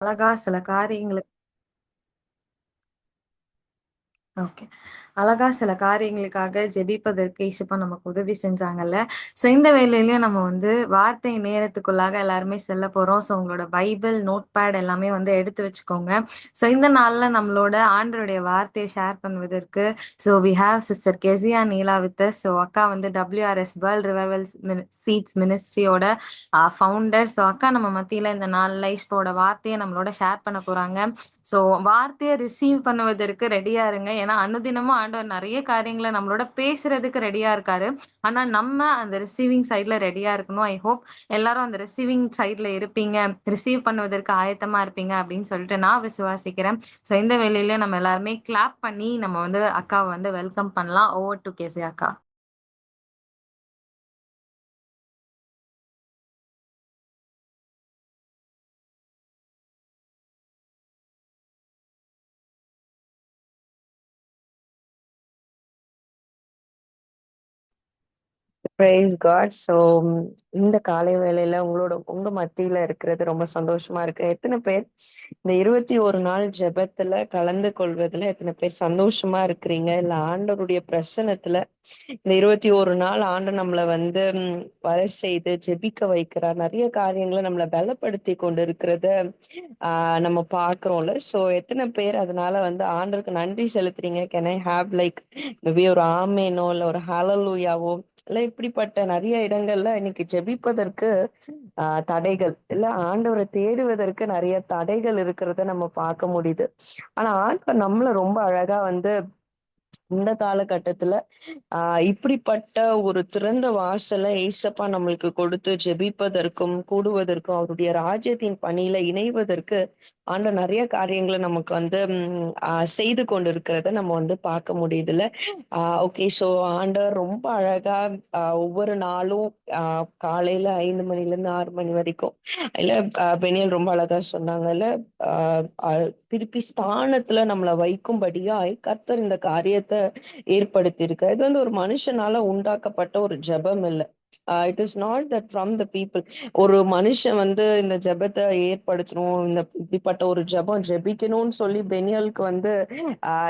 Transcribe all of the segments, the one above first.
அழகா சில காரியங்களுக்கு ஓகே. அழகா சில காரியங்களுக்காக ஜெபிப்பதற்கு இசப்பா நமக்கு உதவி செஞ்சாங்கல்ல. ஸோ இந்த வேளையிலயும் நம்ம வந்து வார்த்தை நேரத்துக்குள்ளாக எல்லாருமே செல்ல போறோம். ஸோ உங்களோட பைபிள், நோட்பேட் எல்லாமே வந்து எடுத்து வச்சுக்கோங்க. ஸோ இந்த நாள்ல நம்மளோட ஆண்டவருடைய வார்த்தைய ஷேர் பண்ணுவதற்கு we have sister Kezia Neela with us. So அக்கா வந்து WRS வேர்ல்ட் ரிவைவல் சீட்ஸ் மினிஸ்ட்ரியோட ஃபவுண்டர். ஸோ அக்கா நம்ம மத்தியில இந்த நாள்ல இஸ்ப்போட வார்த்தைய நம்மளோட ஷேர் பண்ண போறாங்க. ஸோ வார்த்தைய ரிசீவ் பண்ணுவதற்கு ரெடியா இருங்க. ஏன்னா அனுதினமும் ஆண்டவர் நெறைய காரியங்கள நம்மளோட பேசுறதுக்கு ரெடியா இருக்காரு. ஆனா நம்ம அந்த ரிசீவிங் சைட்ல ரெடியா இருக்கணும். ஐ ஹோப் எல்லாரும் அந்த ரிசீவிங் சைட்ல இருப்பீங்க. ரிசீவ் பண்ணுவதற்கு ஆயத்தமா இருப்பீங்க அப்படின்னு சொல்லிட்டு நான் விசுவாசிக்கிறேன். ஸோ இந்த வேளையில நம்ம எல்லாருமே கிளாப் பண்ணி நம்ம வந்து அக்காவ வந்து வெல்கம் பண்ணலாம். ஓவர் டு கேசி அக்கா. Price God. ஸோ இந்த காலை வேளையில உங்க மத்தியில இருக்கிறது ரொம்ப சந்தோஷமா இருக்கு. எத்தனை பேர் இந்த 21 நாள் ஜெபத்துல கலந்து கொள்வதுல எத்தனை பேர் சந்தோஷமா இருக்கிறீங்க? இல்ல ஆண்டவருடைய பிரசன்னத்துல இந்த 21 நாள் ஆண்டு நம்மளை வந்து வர செய்து ஜெபிக்க வைக்கிறார். நிறைய காரியங்களை நம்மளை பலப்படுத்தி கொண்டு இருக்கிறத நம்ம பாக்குறோம்ல. ஸோ எத்தனை பேர் அதனால வந்து ஆண்டருக்கு நன்றி செலுத்துறீங்க? Can I have like maybe ஒரு ஆமேனோ இல்ல ஒரு ஹalleluyaவோ இல்ல இப்படிப்பட்ட நிறைய இடங்கள்ல இன்னைக்கு ஜெபிப்பதற்கு தடைகள் இல்ல ஆண்டவரை தேடுவதற்கு நிறைய தடைகள் இருக்கிறத நம்ம பார்க்க முடியுது. ஆனா ஆண்டவர் நம்மள ரொம்ப அழகா வந்து இந்த காலகட்டத்துல இப்படிப்பட்ட ஒரு திறந்த வாசலை ஏசப்பா நம்மளுக்கு கொடுத்து ஜெபிப்பதற்கும் கூடுவதற்கும் அவருடைய ராஜ்யத்தின் பணியில இணைவதற்கு ஆண்டவர் நிறைய காரியங்களை நமக்கு வந்து செய்து கொண்டு இருக்கிறத நம்ம வந்து பார்க்க முடியுதுல்ல. ஓகே. ஸோ ஆண்டவர் ரொம்ப அழகா ஒவ்வொரு நாளும் காலையில 5 மணில இருந்து 6 மணி வரைக்கும் இல்ல பெனியல் ரொம்ப அழகா சொன்னாங்கல்ல. திருப்பி ஸ்தானத்துல நம்மளை வைக்கும்படியாய் கர்த்தர் இந்த காரியத்தை ஏற்படுத்தி இருக்கு. இது வந்து ஒரு மனுஷனால உண்டாக்கப்பட்ட ஒரு ஜெபம் இல்லை. It is not that from the people. ஒரு மனுஷன் வந்து இந்த ஜெபத்தை ஏற்படுத்தணும், இந்த இப்படிப்பட்ட ஒரு ஜெபம் ஜெபிக்கணும்னு சொல்லி பெனியலுக்கு வந்து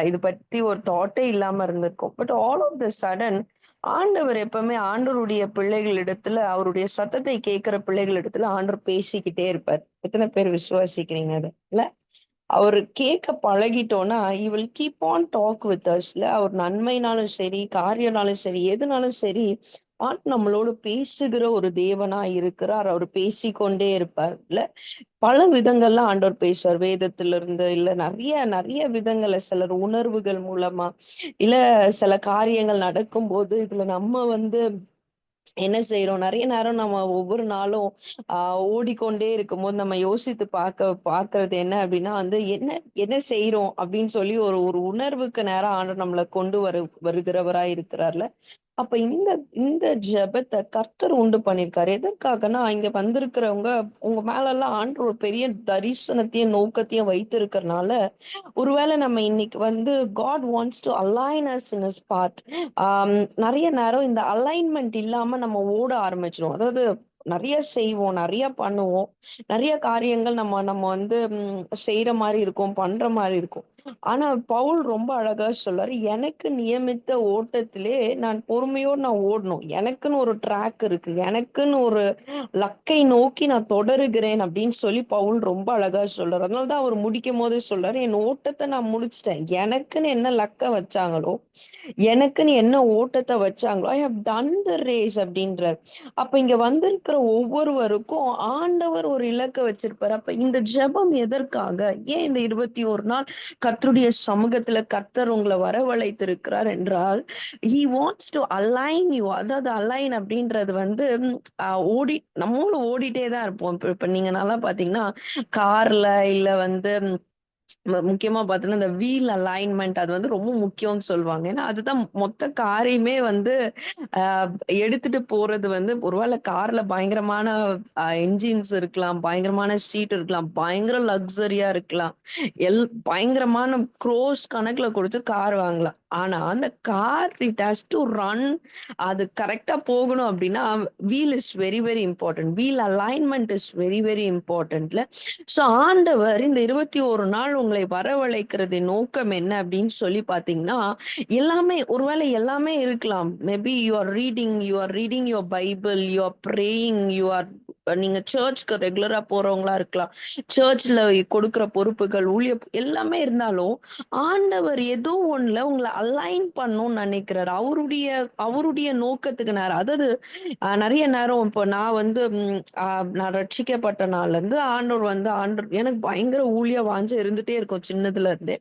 இது பத்தி ஒரு தாட்டே இல்லாம இருந்திருக்கும். But all of the sudden ஆண்டவர் எப்பவுமே ஆண்டவருடைய பிள்ளைகள் இடத்துல அவருடைய சத்தத்தை கேட்கிற பிள்ளைகள் இடத்துல ஆண்டவர் பேசிக்கிட்டே இருப்பார். எத்தனை பேர் விசுவாசிக்கிறீங்க அது இல்ல? அவரு கேட்க பழகிட்டோம்னா he will keep on talk with usல. அவர் நன்மைனாலும் சரி காரியம்னாலும் சரி எதுனாலும் சரி நம்மளோடு பேசுகிற ஒரு தேவனா இருக்கிறார். அவர் பேசிக்கொண்டே இருப்பார் இல்ல. பல விதங்கள்ல ஆண்டவர் பேசுவார். வேதத்திலிருந்து இல்ல நிறைய நிறைய விதங்கள்ல சிலர் உணர்வுகள் மூலமா இல்ல சில காரியங்கள் நடக்கும் போது இதுல நம்ம வந்து என்ன செய்யறோம்? நிறைய நேரம் நம்ம ஒவ்வொரு நாளும் ஓடிக்கொண்டே இருக்கும்போது நம்ம யோசித்து பாக்குறது என்ன அப்படின்னா வந்து என்ன என்ன செய்யறோம் அப்படின்னு சொல்லி ஒரு ஒரு உணர்வுக்கு நேரம் ஆண்டு நம்மளை கொண்டு வருகிறவரா இருக்கிறார்ல. அப்ப இந்த இந்த ஜெபத்தை கர்த்தர் உண்டு பண்ணிருக்காரு. எதற்காகனா இங்க வந்திருக்கிறவங்க உங்க மேல எல்லாம் ஆண்டு ஒரு பெரிய தரிசனத்தையும் நோக்கத்தையும் வைத்திருக்கிறதுனால ஒருவேளை நம்ம இன்னைக்கு வந்து God wants to align us in his path. நிறைய நேரம் இந்த அலைன்மெண்ட் இல்லாம நம்ம ஓட ஆரம்பிச்சிடும். அதாவது நிறைய செய்வோம், நிறைய பண்ணுவோம், நிறைய காரியங்கள் நம்ம நம்ம வந்து செய்யற மாதிரி இருக்கும், பண்ற மாதிரி இருக்கும். ஆனா பவுல் ரொம்ப அழகா சொல்றாரு, எனக்கு நியமித்த ஓட்டத்திலே நான் பொறுமையோடு நான் ஓடணும். எனக்குன்னு ஒரு ட்ராக் இருக்கு, எனக்குன்னு ஒரு லக்கை நோக்கி நான் தொடருகிறேன் அப்படின்னு சொல்லி பவுல் ரொம்ப அழகா சொல்றாரு. அதனாலதான் அவர் முடிக்கும் போதே சொல்றாரு, என் ஓட்டத்தை நான் முடிச்சிட்டேன். எனக்குன்னு என்ன லக்க வச்சாங்களோ, எனக்குன்னு என்ன ஓட்டத்தை வச்சாங்களோ I have done the race அப்படின்றார். அப்ப இங்க வந்திருக்கிற ஒவ்வொருவருக்கும் ஆண்டவர் ஒரு இலக்கை வச்சிருப்பாரு. அப்ப இந்த ஜெபம் எதற்காக? ஏன் இந்த 21 நாள் கர்த்தருடைய சமூகத்துல கர்த்தர் உங்களை வரவழைத்திருக்கிறார் என்றால் he wants to align you. அதாவது அலைன் அப்படின்றது வந்து நம்மளும் ஓடிட்டே தான் இருப்போம். இப்ப நீங்க நல்லா பாத்தீங்கன்னா கார்ல இல்ல வந்து முக்கியமா பார்த்தீங்கன்னா, இந்த வீல் அலைன்மென்ட் அது வந்து ரொம்ப முக்கியம்னு சொல்லுவாங்க. ஏன்னா, அதுதான் மொத்த காரையுமே வந்து அ எடுத்துட்டு போறது வந்து ஒருவேள கார்ல பயங்கரமான என்ஜின்ஸ் இருக்கலாம், பயங்கரமான சீட் இருக்கலாம், பயங்கர லக்ஸரியா இருக்கலாம். பயங்கரமான குரோர்ஸ் கணக்குல குடுத்து கார் வாங்கலாம். ஆனா, அந்த car it has to run. அது கரெக்ட்டா போகணும் அப்டின்னா, wheel is very, very important. Wheel alignment is very, very இம்பார்ட்டன்ட்ல. சோ ஆண்டவர் இந்த 21 நாள் உங்களை வரவழைக்கிறதின் நோக்கம் என்ன அப்படின்னு சொல்லி பார்த்தீங்கன்னா, எல்லாமே ஒருவேளை எல்லாமே இருக்கலாம். Maybe you are reading your Bible, you are praying, நீங்க சர்ச்க்கு ரெகுலரா போறவங்களா இருக்கலாம். சர்ச்ல கொடுக்கிற பொறுப்புகள், எல்லாமே இருந்தாலும், ஆண்டவர் ஏதோ ஒண்ணுல உங்கள அலைன் பண்ணணும்னு நினைக்கிறாரு. அவருடைய அவருடைய நோக்கத்துக்கு நேரா அதாவது நெறைய நேரம் இப்போ நான் வந்து நான் ரட்சிக்கப்பட்ட நாள்ல இருந்து ஆண்டவர் எனக்கு பயங்கர ஊழிய வாஞ்சை இருந்துட்டே இருக்கும் சின்னதுல இருந்தே.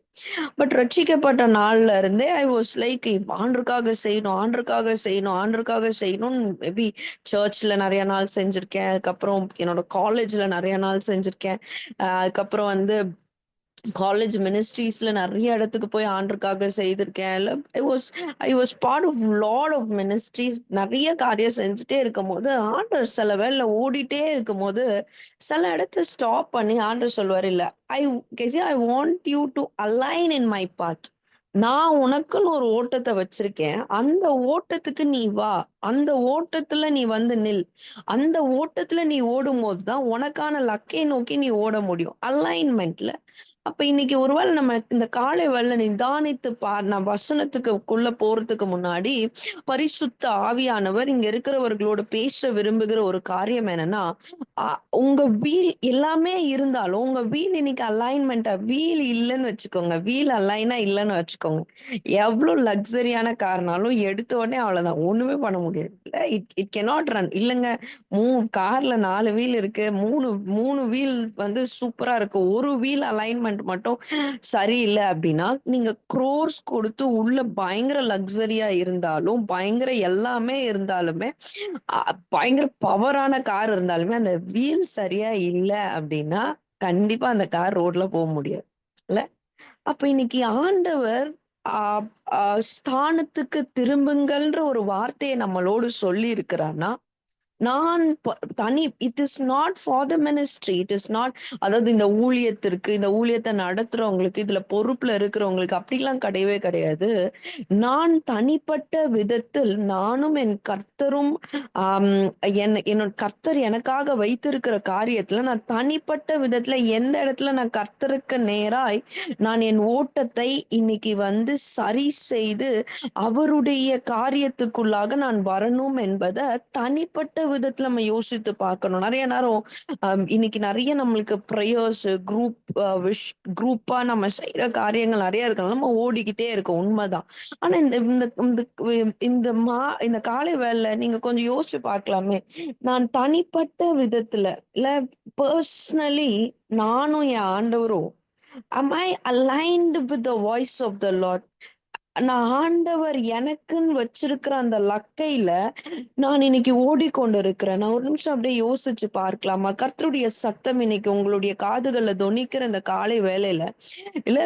பட் ரட்சிக்கப்பட்ட நாள்ல இருந்தே ஐ வாஸ் லைக் ஆண்டருக்காக செய்யணும், ஆண்டருக்காக செய்யணும், ஆண்டருக்காக செய்யணும்னு மேபி சர்ச்ல நெறைய நாள் செஞ்சிருக்கேன். அதுக்கப்புறம் என்னோட காலேஜ்ல நெறைய நாள் செஞ்சிருக்கேன். அதுக்கப்புறம் வந்து காலேஜ் மினிஸ்ட்ரீஸ்ல நெறைய இடத்துக்கு போய் ஆண்டருக்காக செய்திருக்கேன். I was part of lot of ministries. நெறைய காரியம் செஞ்சுட்டே இருக்கும்போது, ஆண்டவர் சில வேளைல ஓடிட்டே இருக்கும்போது, சில இடத்துல ஸ்டாப் பண்ணி ஆண்டவர் சொல்லுவாரு, "இல்ல, I guess I want you to align in my path. நான் உனக்குன்னு ஒரு ஓட்டத்த வச்சிருக்கேன். அந்த ஓட்டத்துக்கு நீ வா. அந்த ஓட்டத்துல நீ வந்து நில். அந்த ஓட்டத்துல நீ ஓடும்போது தான் உனக்கான லக்கை நோக்கி நீ ஓட முடியும்." அலைன்மென்ட்ல. அப்ப இன்னைக்கு ஒருவேளை நம்ம இந்த காலை வேளையில நிதானித்து நான் வசனத்துக்குள்ள போறதுக்கு முன்னாடி பரிசுத்த ஆவியானவர் இங்க இருக்கிறவர்களோட பேச விரும்புகிற ஒரு காரியம் என்னன்னா, உங்க வீல் எல்லாமே இருந்தாலும் உங்க வீல் இன்னைக்கு வீல் இல்லைன்னு வச்சுக்கோங்க. வீல் அலைனா இல்லைன்னு வச்சுக்கோங்க. எவ்வளவு லக்ஸரியான கார்னாலும் எடுத்த உடனே அவ்வளவுதான். ஒண்ணுமே பண்ண முடியாது. It it cannot run. இல்லங்க, கார்ல 4 வீல் இருக்கு. 3 வீல் வந்து சூப்பரா இருக்கு. ஒரு வீல் அலைன்மென்ட் மட்டும் சரியில்ல அப்படின்னா, நீங்க குரோர்ஸ் கொடுத்து உள்ள பயங்கர லக்ஸரியா இருந்தாலும், பயங்கர எல்லாமே இருந்தாலுமே, அ பயங்கர பவரான கார் இருந்தாலுமே, அந்த வீல் சரியா இல்ல அப்படின்னா, கண்டிப்பா அந்த கார் ரோட்ல போ முடியாது. இல்ல? அப்ப இன்னைக்கு ஆண்டவர் ஆ ஸ்தானத்துக்கு திரும்புங்கள்ன்ற ஒரு வார்த்தைய நம்மளோடு சொல்லி இருக்கிறார்ன்னா, நான் தனி it is not for the ministry. It is not அதாவது இந்த ஊழியத்திற்கு, இந்த ஊழியத்த நடத்துறவங்களுக்கு, இதுல பொறுப்புல இருக்கிறவங்களுக்கு அப்படிலாம் கிடையவே கிடையாது. நான் தனிப்பட்ட விதத்தில் நானும் என் கர்த்தரும் ஆம், என்னோட கர்த்தர் எனக்காக வைத்திருக்கிற காரியத்துல நான் தனிப்பட்ட விதத்துல எந்த இடத்துல நான் கர்த்தருக்கு நேராய் நான் என் ஓட்டத்தை இன்னைக்கு வந்து சரி செய்து அவருடைய காரியத்துக்குள்ளாக நான் வரணும் என்பத தனிப்பட்ட விதத்துல நம்ம யோசித்து பார்க்கணும். நிறைய நேரம் இன்னைக்கு நிறைய நம்மளுக்கு ப்ரேயர்ஸ் குரூப்பா நம்ம செய்யற காரியங்கள் நிறைய இருக்கனால நம்ம ஓடிக்கிட்டே இருக்கோம். உண்மைதான். ஆனா இந்த இந்த இந்த இந்த இந்த காலை வேளையில நீங்க கொஞ்சம் யோசிச்சு பார்க்கலாமே. நான் தனிப்பட்ட விதத்துல இல்ல பர்சனலி நானும் என் ஆண்டவரும் am I aligned with the voice of the Lord? நான் ஆண்டவர் எனக்குன்னு வச்சிருக்கிற அந்த லக்கையில நான் இன்னைக்கு ஓடிக்கொண்டிருக்கிறேன். நான் ஒரு நிமிஷம் அப்படியே யோசிச்சு பார்க்கலாமா? கர்த்தருடைய சத்தம் இன்னைக்கு உங்களுடைய காதுகள்ல தொனிக்கிற இந்த காலை வேளையில இல்ல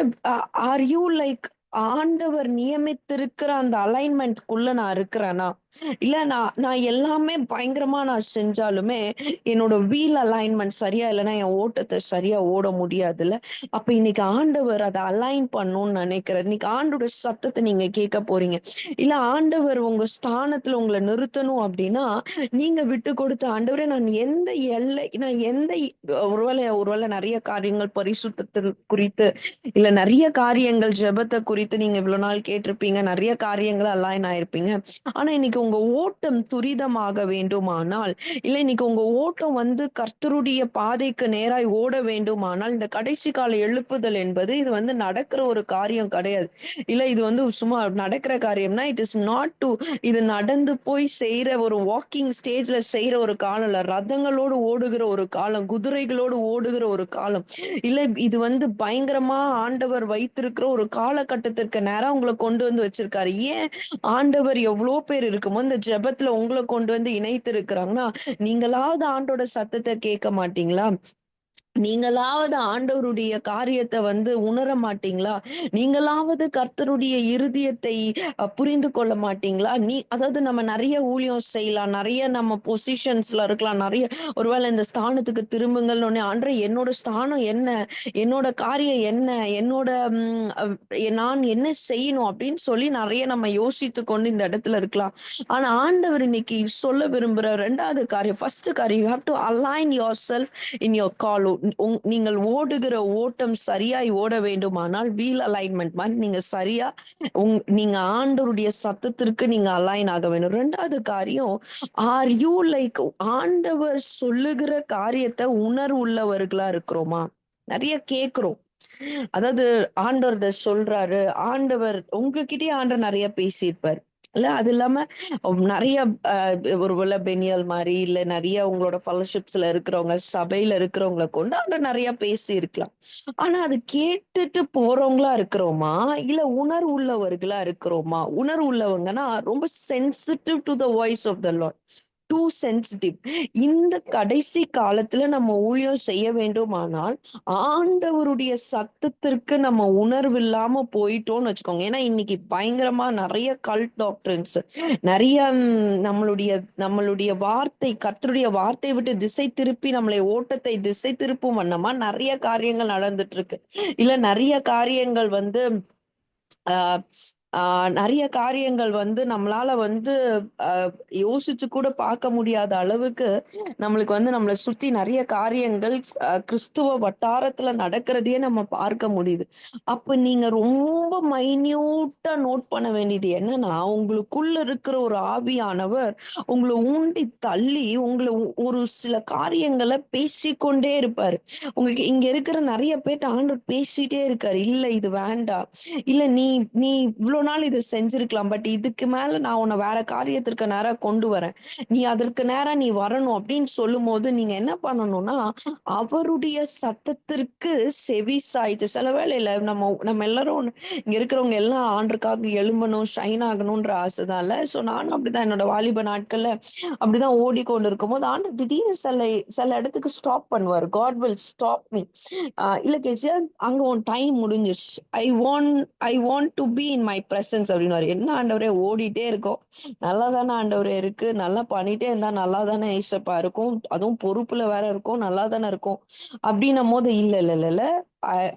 ஆர் யூ லைக் ஆண்டவர் நியமித்திருக்கிற அந்த அலைன்மெண்ட்குள்ள நான் இருக்கிறேனா? இல்ல நான் நான் எல்லாமே பயங்கரமா நான் செஞ்சாலுமே என்னோட வீல் அலைன்மெண்ட் சரியா இல்லைன்னா என் ஓட்டத்தை சரியா ஓட முடியாதுல்ல. அப்ப இன்னைக்கு ஆண்டவர் அதை அலைன் பண்ணணும்னு நினைக்கிறார். இன்னைக்கு ஆண்டோட சத்தத்தை நீங்க கேட்க போறீங்க. இல்ல ஆண்டவர் உங்க ஸ்தானத்துல உங்களை நிறுத்தணும் அப்படின்னா நீங்க விட்டு கொடுத்த ஆண்டவரே நான் எந்த ஒருவேளை ஒருவேளை நிறைய காரியங்கள் பரிசுத்தத்தில் குறித்து இல்ல நிறைய காரியங்கள் ஜெபத்தை குறித்து நீங்க இவ்வளவு நாள் கேட்டிருப்பீங்க. நிறைய காரியங்கள் அலைன் ஆயிருப்பீங்க. ஆனா இன்னைக்கு உங்க ஓட்டம் துரிதமாக வேண்டுமானால் இல்ல இன்னைக்கு உங்க ஓட்டம் வந்து கர்த்தருடைய பாதைக்கு நேராய் ஓட வேண்டுமானால் இந்த கடைசி கால எழுப்புதல் என்பது இது வந்து நடக்கிற ஒரு காரியம் கிடையாது. இல்ல இது வந்து சும்மா நடக்கிற காரியம்னா இட் இஸ் நாட் டு இது நடந்து போய் செய்யற ஒரு வாக்கிங் ஸ்டேஜ்ல செய்யற ஒரு காலம் இல்ல. ரதங்களோடு ஓடுகிற ஒரு காலம், குதிரைகளோடு ஓடுகிற ஒரு காலம் இல்ல. இது வந்து பயங்கரமா ஆண்டவர் வைத்திருக்கிற ஒரு காலகட்டத்திற்கு நேரம் உங்களை கொண்டு வந்து வச்சிருக்காரு. ஏன் ஆண்டவர் எவ்வளவு பேர் இருக்குமோ இந்த ஜெபத்துல உங்களை கொண்டு வந்து இணைத்து இருக்கிறாங்கன்னா நீங்களாவது ஆண்டோட சத்தத்தை கேட்க மாட்டீங்களா? நீங்களாவது ஆண்டவருடைய காரியத்தை உணர மாட்டீங்களா? நீங்களாவது கர்த்தருடைய இருதயத்தை புரிந்து கொள்ள மாட்டீங்களா? அதாவது நம்ம நிறைய ஊழியம் செய்யலாம், நிறைய நம்ம பொசிஷன்ஸ்ல இருக்கலாம், நிறைய ஒருவேளை இந்த ஸ்தானத்துக்கு திரும்புங்கள் ஆண்டவரே என்னோட ஸ்தானம் என்ன, என்னோட காரியம் என்ன, என்னோட நான் என்ன செய்யணும் அப்படின்னு சொல்லி நிறைய நம்ம யோசித்து கொண்டு இந்த இடத்துல இருக்கலாம். ஆனா ஆண்டவர் இன்னைக்கு சொல்ல விரும்புற ரெண்டாவது காரியம், ஃபர்ஸ்ட் காரியம், you have to align yourself in your call. நீங்கள் ஓடுகிற ஓட்டம் சரியாய் ஓட வேண்டுமானால் வீல் அலைன்மெண்ட் மாதிரி நீங்க சரியா நீங்க ஆண்டவருடைய சத்தத்திற்கு நீங்க அலைன் ஆக வேண்டும். ரெண்டாவது காரியம், ஆர் யூ லைக் ஆண்டவர் சொல்லுகிற காரியத்தை உணர்வு உள்ளவர்களா இருக்கிறோமா? நிறைய கேக்குறோம். அதாவது ஆண்டவர் இதை சொல்றாரு, ஆண்டவர் உங்ககிட்டயே ஆண்டவர் நிறைய பேசியிருப்பார் இல்ல. அது இல்லாம நிறைய ஒருவேளை பெனியல் மாதிரி இல்ல நிறைய உங்களோட ஃபெலோஷிப்ஸ்ல இருக்கிறவங்க, சபையில இருக்கிறவங்களை கொண்டு ஆண்டவர் நிறைய பேசி இருக்கலாம். ஆனா அது கேட்டுட்டு போறவங்களா இருக்கிறோமா, இல்ல உணர்வு உள்ளவர்களா இருக்கிறோமா? உணர்வு உள்ளவங்கன்னா ரொம்ப sensitive to the voice of the lord, too sensitive. இந்த கடைசி காலத்துல நம்ம ஊழியம் செய்ய வேண்டுமானால் ஆண்டவருடைய சத்தத்திற்கு நம்ம உணர்வு இல்லாம போயிட்டோம்னு வச்சுக்கோங்க. ஏன்னா இன்னைக்கு பயங்கரமா நிறைய கல்ட் டாக்டர்ஸ், நிறைய நம்மளுடைய நம்மளுடைய வார்த்தை, கர்த்தருடைய வார்த்தை விட்டு திசை திருப்பி நம்மளை ஓட்டத்தை திசை திருப்பும் வண்ணமா நிறைய காரியங்கள் நடந்துட்டு இருக்கு. இல்ல நிறைய காரியங்கள் ஆஹ் நிறைய காரியங்கள் நம்மளால யோசிச்சு கூட பார்க்க முடியாத அளவுக்கு நம்மளுக்கு நம்மளை சுத்தி நிறைய காரியங்கள் கிறிஸ்துவ வட்டாரத்துல நடக்கிறதையே நம்ம பார்க்க முடியுது. அப்ப நீங்க ரொம்ப மைன்யூட்டா நோட் பண்ண வேண்டியது என்னன்னா, உங்களுக்குள்ள இருக்கிற ஒரு ஆவியானவர் உங்களை ஊண்டி தள்ளி உங்களை ஒரு சில காரியங்களை பேசிக்கொண்டே இருப்பாரு. உங்களுக்கு இங்க இருக்கிற நிறைய பேர்ட்ட ஆண்டவர் பேசிட்டே இருக்காரு, இல்ல இது வேண்டாம், இல்ல நீ நீ இவ்வளவு நாள் இதை செஞ்சிருக்கலாம், பட் இதுக்கு மேல நான் உன்னை வேற காரியத்திற்கு நேரம் கொண்டு வரேன், நீ அதற்கு நேரம் நீ வரணும் அப்படின்னு சொல்லும் போது நீங்க என்ன பண்ணணும்னா, அவருடைய சத்தத்திற்கு செவி சாய்த்து. சில வேளையில நம்ம நம்ம எல்லாரும் இங்க இருக்கிறவங்க எல்லாம் ஆண்டுக்காக எழும்பணும், ஷைன் ஆகணும்ன்ற ஆசைதான் இல்ல. சோ நானும் அப்படிதான் என்னோட வாலிப நாட்கள்ல அப்படிதான் ஓடிக்கொண்டு இருக்கும் போது ஆண்டு திடீர்னு சில இடத்துக்கு ஸ்டாப் பண்ணுவார். God will stop me. இல்ல கேசியா, அங்க உன் டைம் முடிஞ்சிருச்சு, I want to be in my presence அப்படின்னு. என்ன ஆண்டவரே ஓடிட்டே இருக்கோம், நல்லா தானே ஆண்டவரே இருக்கு, நல்லா பண்ணிட்டே இருந்தா நல்லா தானே ஏசப்பா இருக்கும், அதுவும் பொறுப்புல வேற இருக்கும், நல்லா தானே இருக்கும் அப்படின்னும் போது இல்ல இல்ல இல்ல இல்ல,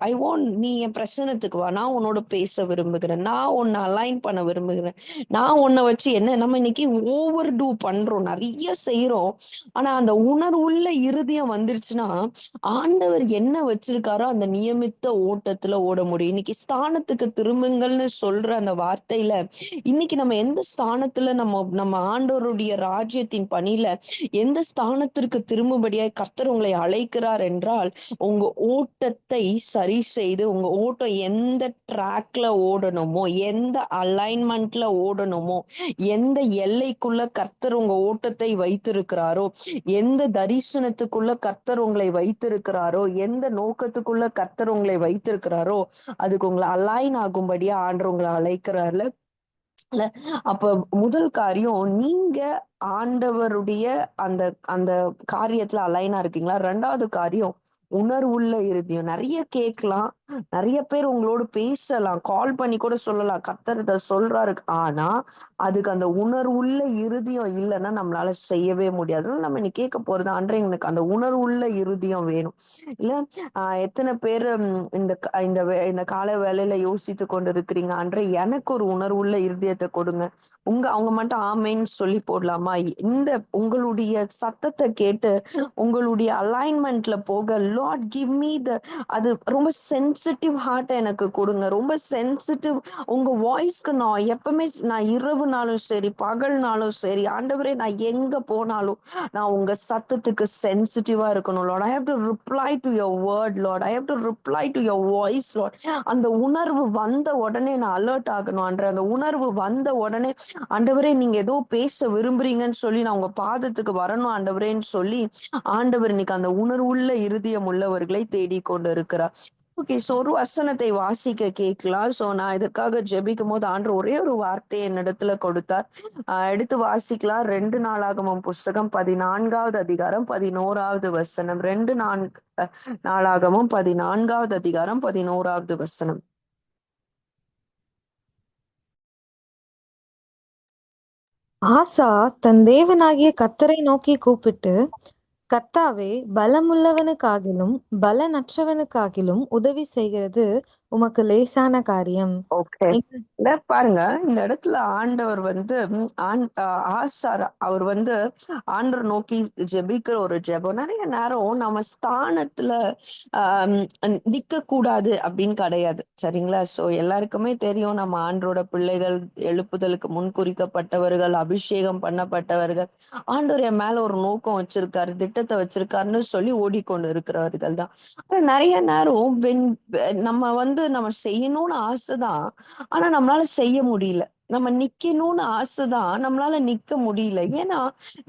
ஐ வாண்ட், நீ என் பிரச்சனத்துக்கு வா, நான் உன்னோட பேச விரும்புகிறேன், நான் உன்னை அலைன் பண்ண விரும்புகிறேன், நான் உன்னை வச்சு என்ன. நம்ம இன்னைக்கு ஓவர் டூ பண்றோம், நிறைய செய்யறோம். ஆனா அந்த உணர்வுள்ள இருதயம் வந்துருச்சுன்னா ஆண்டவர் என்ன வச்சிருக்காரோ அந்த நியமித்த ஓட்டத்துல ஓட முடியும். இன்னைக்கு ஸ்தானத்துக்கு திரும்புங்கள்னு சொல்ற அந்த வார்த்தையில இன்னைக்கு நம்ம எந்த ஸ்தானத்துல நம்ம நம்ம ஆண்டவருடைய ராஜ்யத்தின் பணியில எந்த ஸ்தானத்திற்கு திரும்பும்படியாய் கர்த்தர் உங்களை அழைக்கிறார் என்றால், உங்க ஓட்டத்தை சரி செய்து உங்க ஓட்டம் எந்த ட்ராக்ல ஓடணுமோ, எந்த அலைன்மெண்ட்ல ஓடணுமோ, எந்த எல்லைக்குள்ள கர்த்தர் உங்க ஓட்டத்தை வைத்திருக்கிறாரோ, எந்த தரிசனத்துக்குள்ள கர்த்தர் உங்களை வைத்திருக்கிறாரோ, எந்த நோக்கத்துக்குள்ள கர்த்தர் உங்களை வைத்திருக்கிறாரோ அதுக்கு உங்களை அலைன் ஆகும்படியா ஆண்டு உங்களை அழைக்கிறார்ல. அப்ப முதல் காரியம், நீங்க ஆண்டவருடைய அந்த அந்த காரியத்துல அலைனா இருக்கீங்களா? ரெண்டாவது காரியம், உணர்வுள்ள இருதயம். நிறைய கேட்கலாம், நிறைய பேர் உங்களோட பேசலாம், கால் பண்ணி கூட சொல்லலாம் கர்த்தர் இத சொல்றாரு, ஆனா அதுக்கு அந்த உணர்வுள்ள இருதயம் இல்லைன்னா நம்மளால செய்யவே முடியாது. நம்ம இன்னைக்கு கேட்க போறது, அன்றே எனக்கு அந்த உணர்வுள்ள இருதயம் வேணும் இல்ல. எத்தனை பேர் இந்த இந்த கால வேலையில யோசித்து கொண்டு இருக்கிறீங்க, அன்றே எனக்கு ஒரு உணர்வுள்ள இருதயத்தை கொடுங்க. அவங்க மட்டும் ஆமேன்னு சொல்லி போடலாமா? இந்த உங்களுடைய சத்தத்தை கேட்டு உங்களுடைய அலைன்மெண்ட்ல போக, லார்ட் கிவ் மீ த, அது ரொம்ப சென்சிட்டிவ் ஹார்ட் எனக்கு கொடுங்க, ரொம்ப சென்சிட்டிவ் உங்க வாய்ஸ்க்கு. நான் எப்பவுமே, நான் இரவுனாலும் சரி பகல்னாலும் சரி ஆண்டவரே, நான் எங்க போனாலும் நான் உங்க சத்தத்துக்கு சென்சிட்டிவா இருக்கணும் Lord. I have to reply to your word Lord, I have to reply to your voice Lord. அந்த உணர்வு வந்த உடனே நான் அலர்ட் ஆகணும் ஆண்டவரே. அந்த உணர்வு வந்த உடனே ஆண்டவரே நீங்க ஏதோ பேச விரும்புறீங்கன்னு சொல்லி நான் உங்க பாதத்துக்கு வரணும் ஆண்டவரேன்னு சொல்லி ஆண்டவர் இன்னைக்கு அந்த உணர்வுள்ள இருதயம் உள்ளவர்களை தேடிக்கொண்டு இருக்கிறார். ஓகே. சோ ஒரு வசனத்தை வாசிக்க கேட்கலாம். சோ நான் இதற்காக ஜெபிக்கும் போது ஆண்டவர் ஒரே ஒரு வார்த்தையை என்னிடத்துல கொடுத்தார். எடுத்து வாசிக்கலாம். 2 நாளாகமம் புஸ்தகம் 14வது அதிகாரம் 11வது வசனம். 2 நாளாகமம் 14வது அதிகாரம் 11வது வசனம். ஆசா தன் தேவனாகிய கர்த்தரை நோக்கி கூப்பிட்டு, கர்த்தாவே, பலமுள்ளவனுக்காகிலும் பலனற்றவனுக்காகிலும் உதவி செய்கிறது உமக்கு லேசான காரியம். ஓகே. இங்க இல்ல பாருங்க, இந்த இடத்துல ஆண்டவர் வந்து ஆசார் அவர் வந்து ஆண்டவர் நோக்கி ஜெபிக்கிற ஒரு ஜெபம். நிறைய நேரம் நம்ம ஸ்தானத்துல ஆஹ் நிக்க கூடாது அப்படின்னு கிடையாது, சரிங்களா? சோ எல்லாருக்குமே தெரியும், நம்ம ஆண்டரோட பிள்ளைகள், எழுப்புதலுக்கு முன் குறிக்கப்பட்டவர்கள், அபிஷேகம் பண்ணப்பட்டவர்கள், ஆண்டவர் என் மேல ஒரு நோக்கம் வச்சிருக்காரு, திட்டத்தை வச்சிருக்காருன்னு சொல்லி ஓடிக்கொண்டு இருக்கிறவர்கள் தான். ஆனா நிறைய நேரம் நம்ம வந்து நம்ம செய்யணும்னு ஆசைதான், ஆனா நம்மளால செய்ய முடியல. நம்ம நிக்கணும்னு ஆசைதான், நம்மளால நிக்க முடியல. ஏன்னா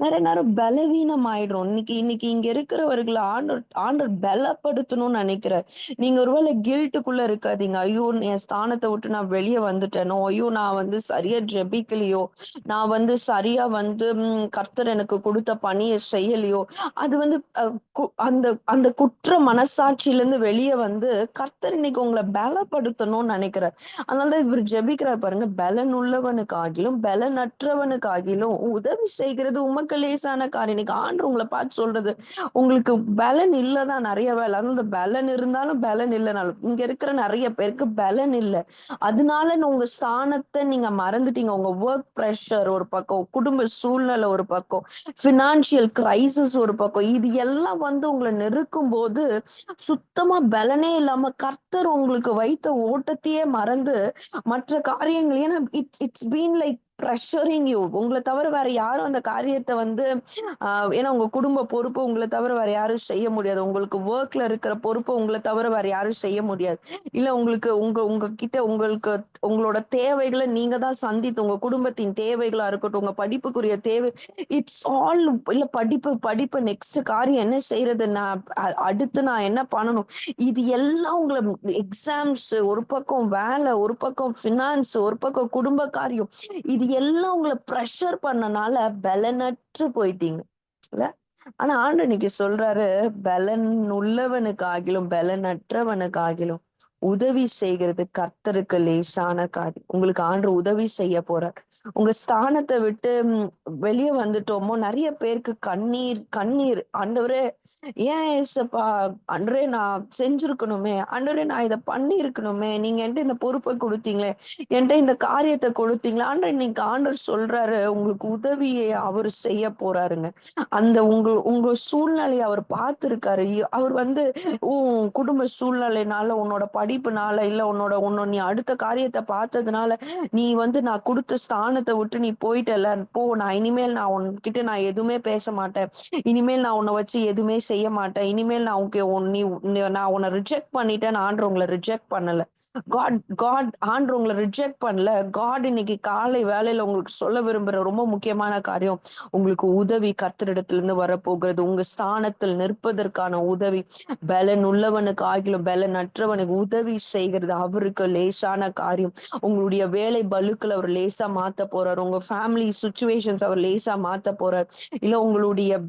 நிறைய நேரம் பலவீனம் ஆயிடுறோம். இன்னைக்கு இன்னைக்கு இங்க இருக்கிறவர்களை ஆண்டவர் ஆண்டவர் பலப்படுத்தணும்னு நினைக்கிறார். நீங்க ஒருவேளை கில்ட்டுக்குள்ள இருக்காதீங்க. ஐயோ, என் ஸ்தானத்தை விட்டு நான் வெளியே வந்துட்டேனோ, ஐயோ நான் வந்து சரியா ஜெபிக்கலையோ, நான் வந்து சரியா வந்து கர்த்தர் எனக்கு கொடுத்த பணியை செய்யலையோ, அது வந்து அந்த அந்த குற்ற மனசாட்சியில இருந்து வெளியே வந்து கர்த்தர் இன்னைக்கு உங்களை பலப்படுத்தணும்னு நினைக்கிறார். அதனாலதான் இவர் ஜெபிக்கிறார் பாருங்க. பலன் உள்ளவனுக்காகிலும் பலனற்றவனுக்காகிலும் உதவி செய்கிறது உமக்கு லேசான காரியம். இன்னைக்கு ஆண்டு உங்களை பார்த்து சொல்றது, உங்களுக்கு பலன் இல்லதான் நிறைய வேலை. அந்த பலன் இருந்தாலும் பலன் இல்லைனாலும், இங்க இருக்கிற நிறைய பேருக்கு பலன் இல்லை. அதனால உங்க ஸ்தானத்தை நீங்க மறந்துட்டீங்க. உங்க ஒர்க் ப்ரெஷர் ஒரு பக்கம், குடும்ப சூழ்நிலை ஒரு பக்கம், பினான்சியல் கிரைசிஸ் ஒரு பக்கம், இது எல்லாம் வந்து உங்களை நெருக்கும் போது சுத்தமா பலனே இல்லாம கர்த்தர் உங்களுக்கு வைத்த ஓட்டத்தையே மறந்து மற்ற காரியங்கள், ஏன்னா it's been like pressuring you. உங்களை தவிர வேற யாரும் அந்த காரியத்தை வந்து ஏன்னா உங்க குடும்ப பொறுப்பு உங்களை தவிர வேற யாரும் செய்ய முடியாது. உங்களுக்கு ஒர்க்ல இருக்கிற பொறுப்பு உங்களை தவிர வேற யாரும் செய்ய முடியாது. இல்ல உங்களுக்கு உங்க கிட்ட உங்களுக்கு உங்களோட தேவைகளை நீங்க தான் சந்தித்து, உங்க குடும்பத்தின் தேவைகளா இருக்கட்டும், உங்க படிப்புக்குரிய தேவை, இட்ஸ் ஆல், இல்ல படிப்பு படிப்பு நெக்ஸ்ட் காரியம் என்ன செய்யறது, நான் அடுத்து நான் என்ன பண்ணணும், இது எல்லாம் உங்களை, எக்ஸாம்ஸ் ஒரு பக்கம், வேலை ஒரு பக்கம், பினான்ஸ் ஒரு பக்கம், குடும்ப காரியம், இது எல்லாம் உங்களை ப்ரெஷர் பண்ணனால பலனற்று போயிட்டீங்க இல்ல. ஆனா ஆண்டு இன்னைக்கு சொல்றாரு, பலன் உள்ளவனுக்காகிலும் பலனற்றவனுக்காகிலும் உதவி செய்கிறது கர்த்தருக்கு லேசான காரியம். உங்களுக்கு ஆண்டு உதவி செய்ய போறார். உங்க ஸ்தானத்தை விட்டு வெளியே வந்துட்டோமோ, நிறைய பேருக்கு கண்ணீர் கண்ணீர். ஆண்டவரே, ஏன் ஏசப்பா, ஆண்டவரே நான் செஞ்சிருக்கணுமே, ஆண்டவரே நான் இதை பண்ணி இருக்கணுமே, நீங்க என்கிட்ட இந்த பொறுப்பை கொடுத்தீங்களே, என்கிட்ட இந்த காரியத்தை கொடுத்தீங்களே. ஆண்டவர் இன்னைக்கு ஆண்டவர் சொல்றாரு, உங்களுக்கு உதவியை அவர் செய்ய போறாருங்க. அந்த உங்க சூழ்நிலையை அவர் பார்த்திருக்காரு. அவர் வந்து உன் குடும்ப சூழ்நிலைனால, உன்னோட படிப்புனால, இல்ல உன்னோட நீ அடுத்த காரியத்தை பார்த்ததுனால, நீ வந்து நான் கொடுத்த ஸ்தானத்தை விட்டு நீ போயிட்டல, போ, நான் இனிமேல் நான் உன்கிட்ட நான் எதுவுமே பேச மாட்டேன், இனிமேல் நான் உன்னை வச்சு எதுவுமே செய்ய மாட்டேன், இனிமேல் நான் நான் உன்னை ரிஜெக்ட் பண்ணிட்டேன். ஆண்டு உங்களை ரிஜெக்ட் பண்ணல. காட் ஆண்டு உங்களை ரிஜெக்ட் பண்ணல. காட் இன்னைக்கு காலை வேலையில உங்களுக்கு சொல்ல விரும்புற ரொம்ப முக்கியமான காரியம், உங்களுக்கு உதவி கர்த்தரிடத்திலிருந்து வரப்போகிறது. உங்க ஸ்தானத்தில் நிற்பதற்கான உதவி, பலன் உள்ளவனுக்கு ஆகிலும் பலனற்றவனுக்கு உதவி செய்கிறது அவருக்கு லேசான காரியம். உங்களுடைய வேலை பலுக்கள் அவர் லேசா மாத்த போறார். உங்க ஃபேமிலி சுச்சுவேஷன்ஸ் அவர் லேசா மாத்த போறார். இல்ல உங்களுடைய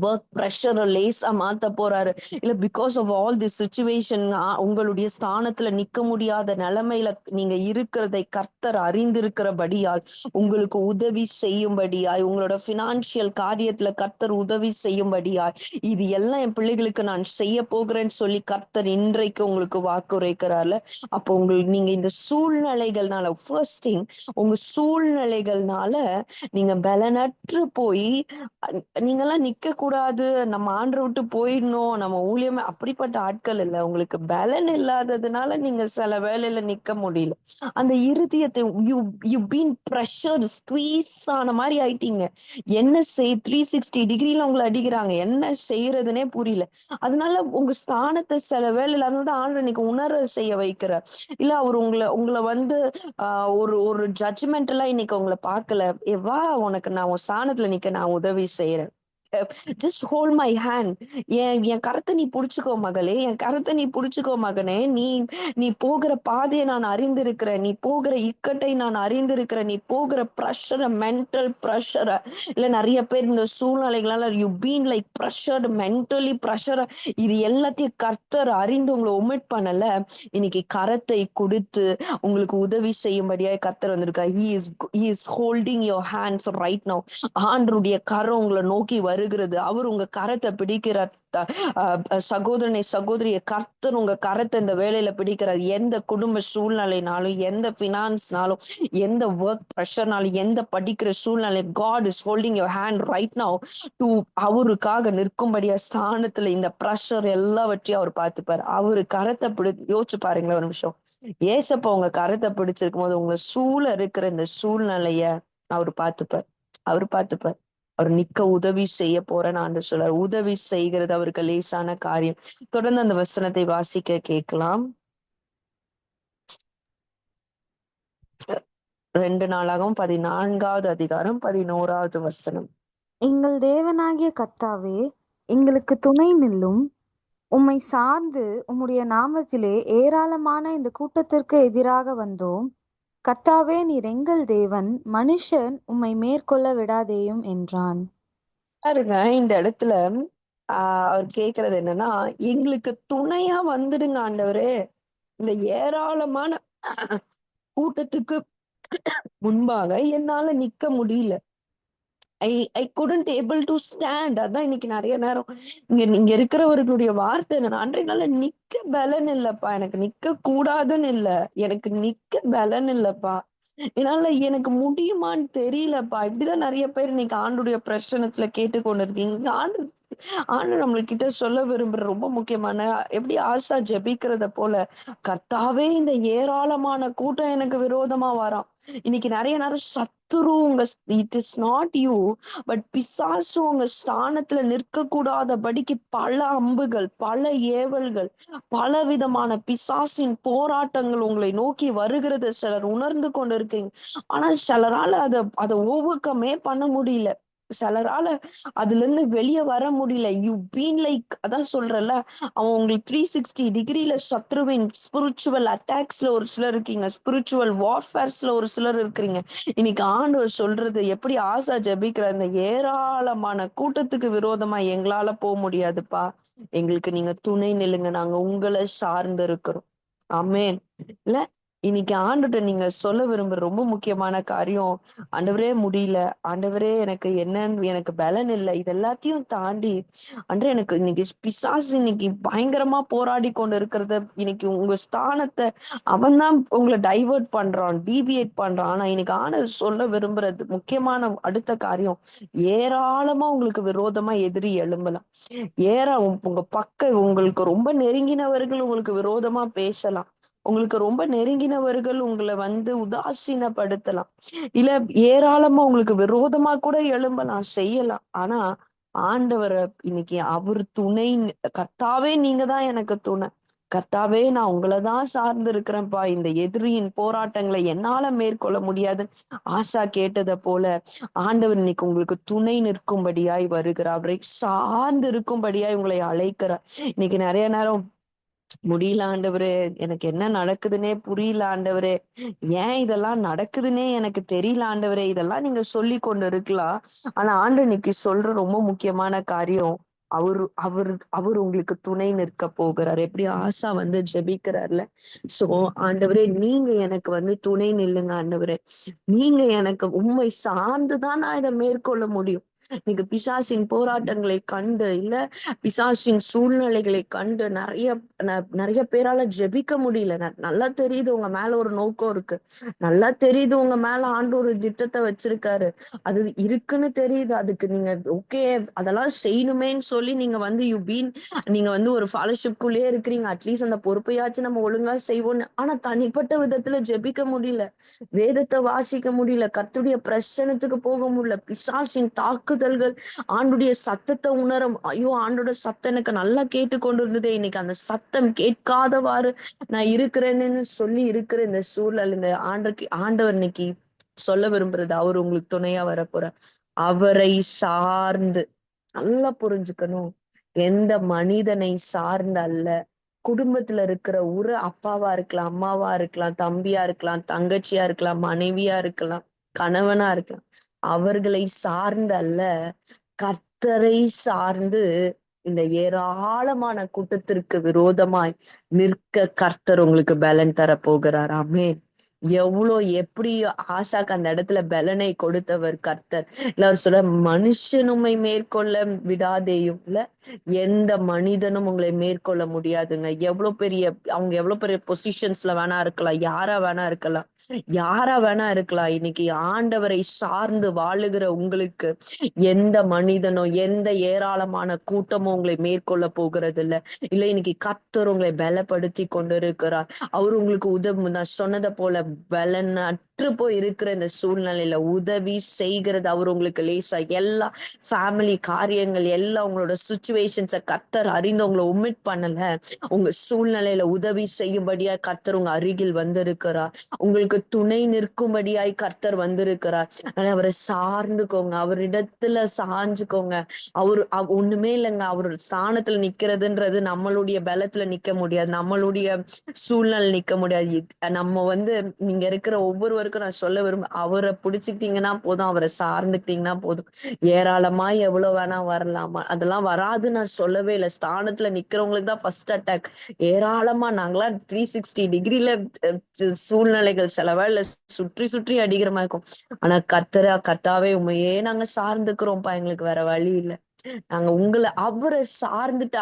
ஒர்க் ப்ரெஷர் லேசா மாத்த போறாரு. இல்ல because of all the situation உங்களுடைய ஸ்தானத்துல நிக்க முடியாத நிலைமையில நீங்க இருக்கிறதை கர்த்தர் அறிந்திருக்கிறபடியால் உங்களுக்கு உதவி செய்யும்படியாய், உங்களோட பினான்சியல் காரியத்துல கர்த்தர் உதவி செய்யும்படியாய், இது எல்லாம் என் பிள்ளைகளுக்கு நான் செய்ய போகிறேன்னு சொல்லி கர்த்தர் இன்றைக்கு உங்களுக்கு வாக்குரைக்கிறார்ல. அப்போ நீங்க இந்த சூழ்நிலைகள்னால, ஃபர்ஸ்ட் திங், உங்க சூழ்நிலைகள்னால நீங்க பலனற்று போய் நீங்கெல்லாம் நிக்க கூடாது, நம்ம ஆண்டரை விட்டு போயிடணும், நம்ம ஊழியமே, அப்படிப்பட்ட ஆட்கள் இல்ல. உங்களுக்கு பலன் இல்லாததுனால நீங்க சில வேலையில நிக்க முடியல. அந்த இருதயத்தை யூ பீன் ப்ரெஷர் ஸ்குவீஸ் ஆன மாதிரி ஆயிட்டீங்க. என்ன 360 டிகிரில உங்களை அடிக்கிறாங்க, என்ன செய்யறதுனே புரியல. அதனால உங்க ஸ்தானத்தை சில வேலையில, அதனால ஆண்டு இன்னைக்கு உணர செய்ய வைக்கிறார். இல்ல அவர் உங்களை உங்களை வந்து ஒரு ஒரு ஜட்ஜ்மெண்ட் எல்லாம் இன்னைக்கு உங்களை பார்க்கல. வா, உனக்கு நான் உன் ஸ்தானத்துல நிக்க நான் உதவி செய்யறேன். Just hold my hand. என் கரத்தை நீ புடிச்சுக்கோ மகளே, என் கரத்தை நீ புடிச்சுக்கோ மகனே. நீ நீ போகிற பாதையை நான் அறிந்திருக்கிறேன், நீ போகிற இக்கட்டை நான் அறிந்திருக்கிறேன், நீ போகிற ப்ரெஷரை, மென்டல் ப்ரெஷரை, இல்ல நிறைய பேர் இந்த சூழ்நிலைகளால you been like pressured, mentally ப்ரெஷரை, இது எல்லாத்தையும் கர்த்தர் அறிந்து உங்களை ஒமிட் பண்ணல. இன்னைக்கு கரத்தை கொடுத்து உங்களுக்கு உதவி செய்யும்படியா கர்த்தர் வந்திருக்கா. he is holding your hands right now. ஆண்டருடைய கரம் உங்களை நோக்கி வருகிறது. அவர் உங்க கரத்தை பிடிக்கிறார். சகோதரனை சகோதரிய, கர்த்தர் உங்க கரத்தை இந்த வேலையில பிடிக்கிறார். எந்த குடும்ப சூழ்நிலைனாலும், எந்த பினான்ஸ்னாலும், எந்த ஒர்க் ப்ரெஷர்னாலும், எந்த படிக்கிற சூழ்நிலை, God is holding your hand right now to அவருக்காக நிற்கும்படியா ஸ்தானத்துல இந்த ப்ரெஷர் எல்லாவற்றையும் அவர் பார்த்துப்பாரு. அவரு கரத்தை யோசிச்சு பாருங்களேன் ஒரு நிமிஷம். ஏசப்பா உங்க கரத்தை பிடிச்சிருக்கும் போது உங்க சூழ இருக்கிற இந்த சூழ்நிலைய அவர் பார்த்துப்பார். அவர் பார்த்துப்பார். அவர் நிக்க உதவி செய்ய போறேன்னு ஆண்டவர் சொல்றார். உதவி செய்கிறது அவருக்கு லேசான காரியம். தொடர்ந்து அந்த வசனத்தை வாசிக்க கேட்கலாம். 2 நாளாகவும் 14வது அதிகாரம் 11வது வசனம். எங்கள் தேவனாகிய கர்த்தாவே, எங்களுக்கு துணை நில்லும். உம்மை சார்ந்து உம்முடைய நாமத்திலே ஏராளமான இந்த கூட்டத்திற்கு எதிராக வந்தோம். கர்த்தாவே, நீர் எங்கள் தேவன், மனுஷன் உம்மை மேற்கொள்ள விடாதேயும் என்றான். பாருங்க, இந்த இடத்துல அவர் கேக்குறது என்னன்னா, எங்களுக்கு துணையா வந்துடுங்க ஆண்டவரே. இந்த ஏராளமான கூட்டத்துக்கு முன்பாக என்னால நிக்க முடியல. ஐ couldn't able to stand. அதான் இன்னைக்கு நிறைய நேரம் இங்க இருக்கிறவர்களுடைய வார்த்தை என்ன, அன்றைய நாள்ல நிக்க பலன் இல்லப்பா, எனக்கு நிக்க கூடாதுன்னு இல்ல, எனக்கு நிக்க பலன் இல்லப்பா, என்னால எனக்கு முடியுமான்னு தெரியலப்பா. இப்படிதான் நிறைய பேர் இன்னைக்கு ஆண்டுடைய பிரச்சனத்துல கேட்டுக்கொண்டு இருக்கீங்க. ஆண்டு நம்மளுக்கிட்ட சொல்ல விரும்புற ரொம்ப முக்கியமான, எப்படி ஆசா ஜெபிக்கிறத போல, கர்த்தாவே இந்த ஏராளமான கூட்டம் எனக்கு விரோதமா வரான். இன்னைக்கு நிறைய நேரம் சத்துரு உங்க, it is not you but பிசாசு உங்க ஸ்தானத்துல நிற்க கூடாதபடிக்கு பல அம்புகள், பல ஏவல்கள், பல விதமான பிசாசின் போராட்டங்கள் உங்களை நோக்கி வருகிறத சிலர் உணர்ந்து கொண்டு இருக்கீங்க. ஆனா சிலரால அதை ஓவர் கம்மே பண்ண முடியல. சிலரால அதுல இருந்து வெளியே வர முடியல. யூ பீன் லைக், அதான் சொல்றல, அவன் உங்களுக்கு 360 டிகிரில சத்ருவின் ஸ்பிரிச்சுவல் அட்டாக்ஸ்ல ஒரு சிலர் இருக்கீங்க, ஸ்பிரிச்சுவல் வார்ஃபேர்ஸ்ல ஒரு சிலர் இருக்கிறீங்க. இன்னைக்கு ஆண்டவர் சொல்றது, எப்படி ஆசா ஜெபிக்கிற இந்த ஏராளமான கூட்டத்துக்கு விரோதமா எங்களால போக முடியாதுப்பா, எங்களுக்கு நீங்க துணை நில்லுங்க, நாங்க உங்களை சார்ந்து இருக்கிறோம். ஆமேன். இல்ல, இன்னைக்கு ஆண்டுட்ட நீங்க சொல்ல விரும்புற ரொம்ப முக்கியமான காரியம், ஆண்டவரே முடியல, ஆண்டவரே எனக்கு என்னன்னு, எனக்கு பலன் இல்லை, இது எல்லாத்தையும் தாண்டி அன்றே எனக்கு இன்னைக்கு பிசாசு இன்னைக்கு பயங்கரமா போராடி கொண்டு இருக்கிறத, இன்னைக்கு உங்க ஸ்தானத்தை அவன் தான் உங்களை டைவர்ட் பண்றான், டீவியேட் பண்றான். ஆனா இன்னைக்கு ஆண்டவர் சொல்ல விரும்புறது முக்கியமான அடுத்த காரியம், ஏராளமா உங்களுக்கு விரோதமா எதிரி எழும்பலாம். உங்க உங்களுக்கு ரொம்ப நெருங்கினவர்கள் உங்களுக்கு விரோதமா பேசலாம், உங்களுக்கு ரொம்ப நெருங்கினவர்கள் உங்களை உதாசீனப்படுத்தலாம், இல்ல ஏராளமா உங்களுக்கு விரோதமா கூட எழும்பலாம், செய்யலாம். ஆனா ஆண்டவரை இன்னைக்கு அவர் துணை, கர்த்தாவே நீங்க தான் எனக்கு துணை, கர்த்தாவே நான் உங்களைதான் சார்ந்து இருக்கிறேன்ப்பா, இந்த எதிரியின் போராட்டங்களை என்னால மேற்கொள்ள முடியாது ஆசா கேட்டதை போல ஆண்டவர் இன்னைக்கு உங்களுக்கு துணை நிற்கும்படியாய் வருகிறார். அவரை சார்ந்து இருக்கும்படியாய் உங்களை அழைக்கிறார். இன்னைக்கு நிறைய நேரம் முடியல ஆண்டவரே, எனக்கு என்ன நடக்குதுன்னே புரியல ஆண்டவரே, ஏன் இதெல்லாம் நடக்குதுன்னே எனக்கு தெரியல ஆண்டவரே, இதெல்லாம் நீங்க சொல்லி கொண்டு இருக்கலாம். ஆனா ஆண்டு இன்னைக்கு சொல்ற ரொம்ப முக்கியமான காரியம், அவர் உங்களுக்கு துணை நிற்க போகிறார். எப்படி ஆசா ஜெபிக்கிறார்ல, சோ ஆண்டவரே நீங்க எனக்கு துணை நில்லுங்க ஆண்டவரே, நீங்க எனக்கு உண்மை சார்ந்துதான் நான் இதை மேற்கொள்ள முடியும். நீங்க பிசாசின் போராட்டங்களை கண்டு, இல்ல பிசாசின் சூழ்நிலைகளை கண்டு நிறைய பேரால ஜெபிக்க முடியல. நல்லா தெரியுது உங்க மேல ஒரு நோக்கம் இருக்கு, நல்லா தெரியுது உங்க மேல ஆண்டு ஒரு திட்டத்தை வச்சிருக்காரு, அது இருக்குன்னு தெரியுது. அதுக்கு நீங்க ஓகே அதெல்லாம் செய்யணுமேன்னு சொல்லி நீங்க ஒரு ஃபாலோஷிப்குள்ளேயே இருக்கிறீங்க, அட்லீஸ்ட் அந்த பொறுப்பையாச்சும் நம்ம ஒழுங்கா செய்வோம்னு. ஆனா தனிப்பட்ட விதத்துல ஜெபிக்க முடியல, வேதத்தை வாசிக்க முடியல, கர்த்தருடைய பிரசன்னத்துக்கு போக முடியல, பிசாசின் தாக்குதல்கள், ஆண்டுடைய சத்தத்தை உணரும், ஐயோ ஆண்டோட சத்தம் எனக்கு நல்லா கேட்டு கொண்டு இருந்ததே, இன்னைக்கு அந்த சத்தம் கேட்காதவாறு நான் இருக்கிறேன்னு சொல்லி இருக்கிற இந்த சூழல், இந்த ஆண்டவர் இன்னைக்கு சொல்ல விரும்புறது, அவர் உங்களுக்கு துணையா வரப்போற, அவரை சார்ந்து நல்லா புரிஞ்சுக்கணும். எந்த மனிதனை சார்ந்த அல்ல, குடும்பத்துல இருக்கிற ஒரு அப்பாவா இருக்கலாம், அம்மாவா இருக்கலாம், தம்பியா இருக்கலாம், தங்கச்சியா இருக்கலாம், மனைவியா இருக்கலாம், கணவனா இருக்கலாம், அவர்களை சார்ந்த அல்ல, கர்த்தரை சார்ந்து இந்த ஏராளமான கூட்டத்திற்கு விரோதமாய் நிற்க கர்த்தர் உங்களுக்கு பலன் தர போகிறார். ஆமென். எவ்வளோ எப்படி ஆஷாக்கு அந்த இடத்துல பலனை கொடுத்தவர் கர்த்தர். எல்லாரும் சொல்ல, மனுஷன் உம்மை மேற்கொள்ள விடாதேயும் இல்ல, எந்த மனிதனும் உங்களை மேற்கொள்ள முடியாதுங்க. அவங்க எவ்வளவு பெரிய பொசிஷன்ஸ்ல வேணா இருக்கலாம், யாரா வேணா இருக்கலாம். இன்னைக்கு ஆண்டவரை சார்ந்து வாழுகிற உங்களுக்கு எந்த மனிதனோ எந்த ஏராளமான கூட்டமோ உங்களை மேற்கொள்ள போகிறது இல்ல. இன்னைக்கு கர்த்தர் உங்களை பலப்படுத்தி கொண்டு இருக்கிறார். அவர் உங்களுக்கு உதவி, நான் சொன்னதை போல பலனற்று போய் இருக்கிற இந்த சூழ்நிலையில உதவி செய்கிறது அவர் உங்களுக்கு லேசா. எல்லா ஃபேமிலி காரியங்கள், எல்லாம் உங்களோட சுச்சுவேஷன்ஸ கர்த்தர் அறிந்து உங்களை ஒமிட் பண்ணல. உங்க சூழ்நிலையில உதவி செய்யும்படியா கர்த்தர் உங்க அருகில் வந்திருக்கிறார். உங்களுக்கு துணை நிற்கும்படியாய் கர்த்தர் வந்திருக்கிறார். ஆனா அவரை சார்ந்துக்கோங்க, அவரிடத்துல சாஞ்சுக்கோங்க. ஒண்ணுமே இல்லைங்க. அவர் ஸ்தானத்துல நிக்கிறதுன்றது நம்மளுடைய பலத்துல நிக்க முடியாது, நம்மளுடைய சூழ்நிலை நிக்க முடியாது. நம்ம நீங்க இருக்கிற ஒவ்வொருவருக்கும் நான் சொல்ல அவரை பிடிச்சிக்கிட்டீங்கன்னா போதும், அவரை சார்ந்துக்கிட்டீங்கன்னா போதும். ஏராளமா எவ்வளவு வேணா வரலாமா, அதெல்லாம் வராது நான் சொல்லவே இல்லை. ஸ்தானத்துல நிக்கிறவங்களுக்கு தான் ஃபர்ஸ்ட் அட்டாக். ஏராளமா நாங்களாம் 360 டிகிரில சூழ்நிலைகள் செலவாயில சுற்றி சுற்றி அடிக்கிற மாதிரி இருக்கும். ஆனா கர்த்தாவே உண்மையே நாங்க சார்ந்துக்கிறோம்ப்பா, எங்களுக்கு வேற வழி இல்லை. நாங்க அவரை சார்ந்துட்டு